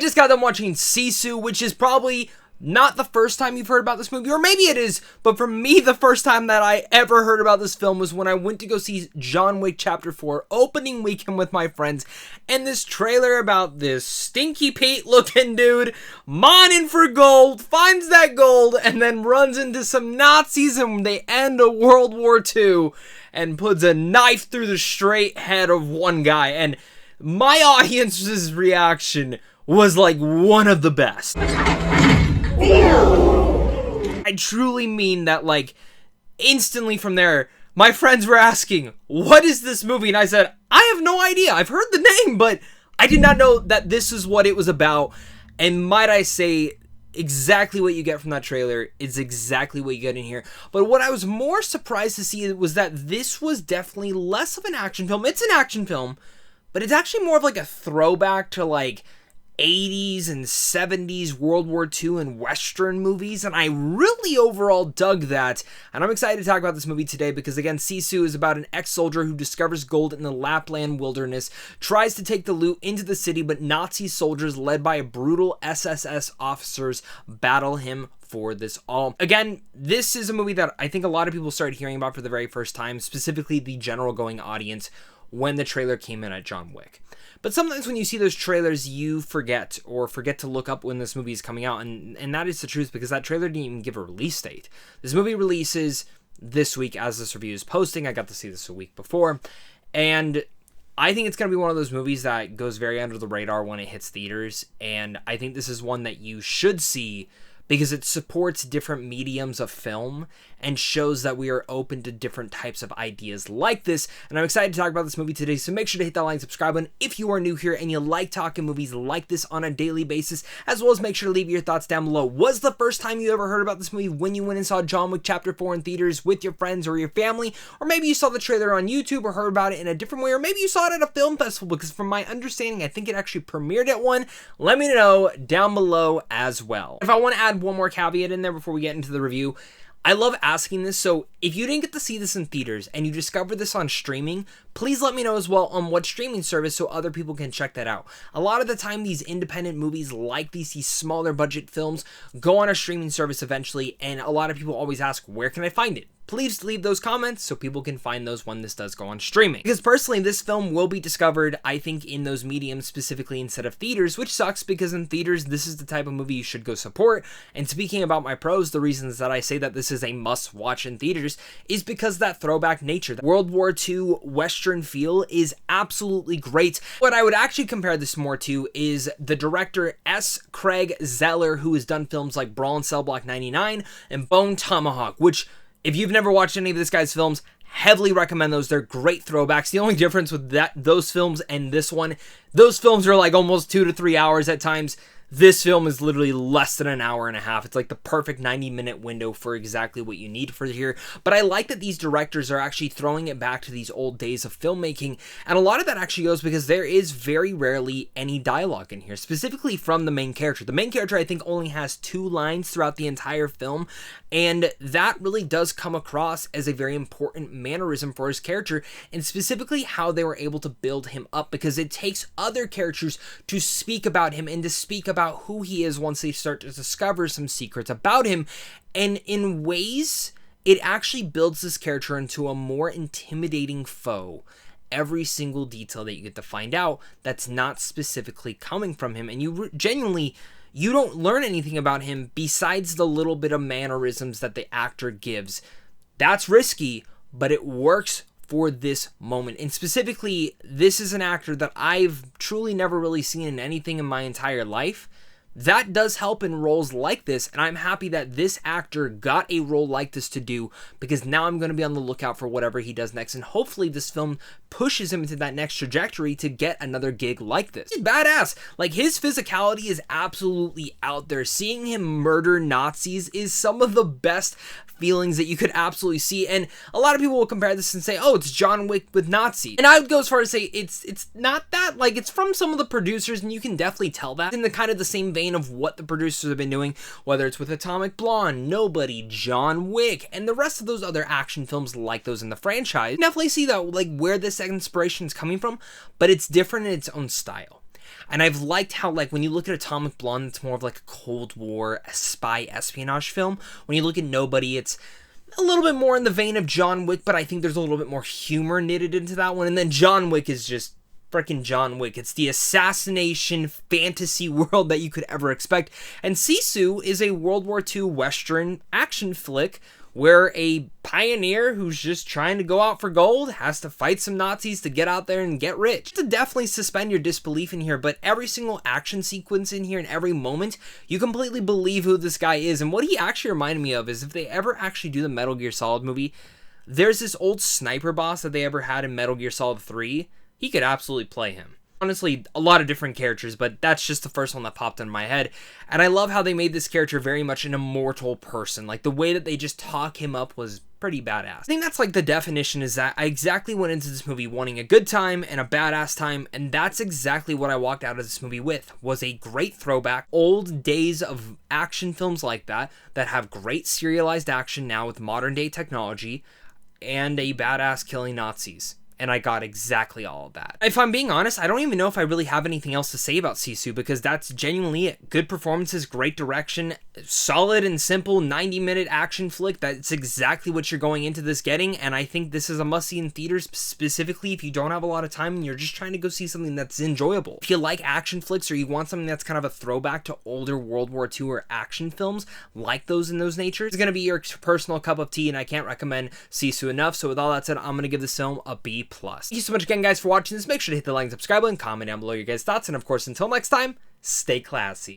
just got done watching SISU, which is probably not the first time you've heard about this movie, or maybe it is, but for me, the first time that I ever heard about this film was when I went to go see John Wick Chapter 4 opening weekend with my friends, and this trailer about this Stinky Pete looking dude mining for gold, finds that gold, and then runs into some Nazis and they end a World War II and puts a knife through the straight head of one guy, and my audience's reaction was like one of the best. I truly mean that, like, instantly from there, my friends were asking, what is this movie? And I said, I have no idea. I've heard the name, but I did not know that this is what it was about. And might I say, exactly what you get from that trailer is exactly what you get in here. But what I was more surprised to see was that this was definitely less of an action film. It's an action film, but it's actually more of like a throwback to, like, 80s and 70s World War II and Western movies, and I really overall dug that, and I'm excited to talk about this movie today because, again, SISU is about an ex-soldier who discovers gold in the Lapland wilderness, tries to take the loot into the city, but Nazi soldiers led by brutal SS officers battle him for this all. Again, this is a movie that I think a lot of people started hearing about for the very first time, specifically the general going audience, when the trailer came in at John Wick. But sometimes when you see those trailers, you forget to look up when this movie is coming out, and that is the truth because that trailer didn't even give a release date. This movie releases this week as this review is posting. I got to see this a week before, and I think it's going to be one of those movies that goes very under the radar when it hits theaters, and I think this is one that you should see because it supports different mediums of film and shows that we are open to different types of ideas like this. And I'm excited to talk about this movie today, so make sure to hit that like and subscribe button if you are new here and you like talking movies like this on a daily basis, as well as make sure to leave your thoughts down below. Was the first time you ever heard about this movie when you went and saw John Wick Chapter 4 in theaters with your friends or your family? Or maybe you saw the trailer on YouTube or heard about it in a different way, or maybe you saw it at a film festival, because from my understanding, I think it actually premiered at one. Let me know down below as well. If I want to add one more caveat in there before we get into the review, I love asking this, so if you didn't get to see this in theaters and you discovered this on streaming, please let me know as well on what streaming service so other people can check that out. A lot of the time, these independent movies like these smaller budget films go on a streaming service eventually, and a lot of people always ask, where can I find it? Please leave those comments so people can find those when this does go on streaming. Because personally, this film will be discovered, I think, in those mediums specifically instead of theaters, which sucks because in theaters, this is the type of movie you should go support. And speaking about my pros, the reasons that I say that this is a must-watch in theaters is because that throwback nature. The World War II Western feel is absolutely great. What I would actually compare this more to is the director S. Craig Zeller, who has done films like Brawl in Cell Block 99 and Bone Tomahawk, which, if you've never watched any of this guy's films, heavily recommend those. They're great throwbacks. The only difference with those films and this one, those films are like almost 2 to 3 hours at times. This film is literally less than an hour and a half. It's like the perfect 90-minute window for exactly what you need for here. But I like that these directors are actually throwing it back to these old days of filmmaking. And a lot of that actually goes because there is very rarely any dialogue in here, specifically from the main character. The main character, I think, only has 2 lines throughout the entire film. And that really does come across as a very important mannerism for his character, and specifically how they were able to build him up, because it takes other characters to speak about him and to speak about who he is once they start to discover some secrets about him. And in ways, it actually builds this character into a more intimidating foe. Every single detail that you get to find out that's not specifically coming from him, and you genuinely, you don't learn anything about him besides the little bit of mannerisms that the actor gives. That's risky, but it works for this moment. And specifically, this is an actor that I've truly never really seen in anything in my entire life. That does help in roles like this, and I'm happy that this actor got a role like this to do, because now I'm going to be on the lookout for whatever he does next, and hopefully this film pushes him into that next trajectory to get another gig like this. He's badass. Like, his physicality is absolutely out there. Seeing him murder Nazis is some of the best feelings that you could absolutely see, and a lot of people will compare this and say, oh, it's John Wick with Nazis. And I would go as far as say it's not that. Like, it's from some of the producers, and you can definitely tell that in the kind of the same vein of what the producers have been doing, whether it's with Atomic Blonde, Nobody, John Wick, and the rest of those other action films like those in the franchise. You definitely see that, like, where this inspiration is coming from, but it's different in its own style. And I've liked how, like, when you look at Atomic Blonde, it's more of like a Cold War spy espionage film. When you look at Nobody, it's a little bit more in the vein of John Wick, but I think there's a little bit more humor knitted into that one. And then John Wick is just freaking John Wick. It's the assassination fantasy world that you could ever expect. And SISU is a World War II Western action flick where a pioneer who's just trying to go out for gold has to fight some Nazis to get out there and get rich. To definitely suspend your disbelief in here, but every single action sequence in here and every moment, you completely believe who this guy is. And what he actually reminded me of is if they ever actually do the Metal Gear Solid movie, there's this old sniper boss that they ever had in Metal Gear Solid 3. He could absolutely play him. Honestly, a lot of different characters, but that's just the first one that popped in my head. And I love how they made this character very much an immortal person. Like, the way that they just talk him up was pretty badass. I think that's like the definition, is that I exactly went into this movie wanting a good time and a badass time, and that's exactly what I walked out of this movie with, was a great throwback. Old days of action films like that have great serialized action now with modern day technology, and a badass killing Nazis. And I got exactly all of that. If I'm being honest, I don't even know if I really have anything else to say about SISU, because that's genuinely it. Good performances, great direction, solid and simple 90-minute action flick. That's exactly what you're going into this getting, and I think this is a must-see in theaters, specifically if you don't have a lot of time and you're just trying to go see something that's enjoyable. If you like action flicks or you want something that's kind of a throwback to older World War II or action films like those in those natures, it's going to be your personal cup of tea, and I can't recommend SISU enough. So with all that said, I'm going to give this film a B+. Thank you so much again, guys, for watching this. Make sure to hit the like and subscribe button, comment down below your guys' thoughts, and of course, until next time, stay classy.